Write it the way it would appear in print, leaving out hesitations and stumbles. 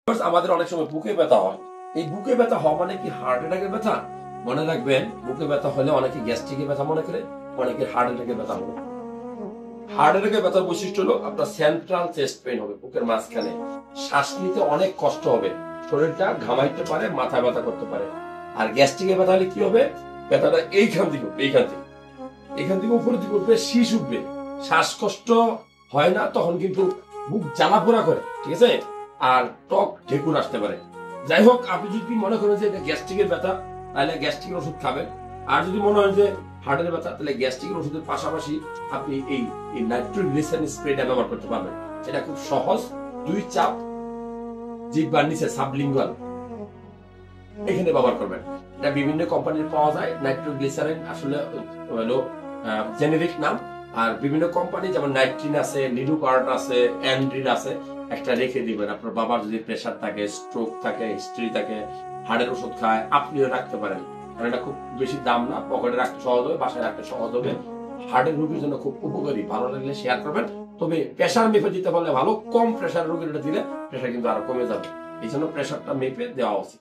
আমাদের অনেক সময় বুকে ব্যথা হয়। এই বুকে ব্যথা হওয়া মানে কি হার্ট অ্যাটাকের ব্যথা? মনে রাখবেন, বুকে ব্যথা হলে অনেকে গ্যাস্ট্রিকের ব্যথা মনে করে, অনেকে হার্ট অ্যাটাকের ব্যথা হবে। হার্ট অ্যাটাকের ব্যথার বৈশিষ্ট্য হলো আপনার সেন্ট্রাল চেস্ট পেইন হবে, বুকের মাঝখানে শ্বাস নিতে অনেক কষ্ট হবে, শরীরটা ঘামাইতে পারে, মাথা ব্যথা করতে পারে। আর গ্যাস্ট্রিকের ব্যথা হলে কি হবে? ব্যথাটা এইখান থেকে উঠবে, এখান থেকে উপরের দিকে উঠবে, শীষ উঠবে, শ্বাসকষ্ট হয় না, তখন কিন্তু বুক জ্বালা পোড়া করে, ঠিক আছে? আর টক ঢেকুর আসতে পারে। যাই হোক, আপনি যদি মনে করেন যে এটা গ্যাস্ট্রিকের ব্যথা, তাহলে গ্যাস্ট্রিকের ওষুধ খাবেন। আর যদি মনে হয় যে হার্টের ব্যথা, তাহলে গ্যাস্ট্রিকের ওষুধের পাশাপাশি আপনি এই নাইট্রোগ্লিসারিন স্প্রেটা ব্যবহার করতে পারবেন। এটা খুব সহজ, 2 চাপ জিহ্বার নিচে সাবলিঙ্গুয়াল এখানে ব্যবহার করবেন। এটা বিভিন্ন কোম্পানির পাওয়া যায়। নাইট্রোগ্লিসারিন আসলে হলো জেনেরিক নাম। আর বিভিন্ন কোম্পানি যেমন নাইট্রিন আছে, নিডুকার্ট আছে, অ্যান্ড্রিল আছে, একটা রেখে দিবেন। আপনার বাবার যদি প্রেশার থাকে, স্ট্রোক থাকে, হিস্ট্রি থাকে, হার্টের ওষুধ খায়, আপনিও রাখতে পারেন। কারণ এটা খুব বেশি দাম না, পকেটে রাখতে সহজ হবে, বাসায় রাখতে সহজ হবে। হার্টের রোগীর জন্য খুব উপকারী। ভালো লাগলে শেয়ার করবেন। তবে প্রেশার মেপে দিতে পারলে ভালো, কম প্রেশার রোগীর দিলে প্রেশার কিন্তু আরো কমে যাবে। এই জন্য প্রেশারটা মেপে দেওয়া উচিত।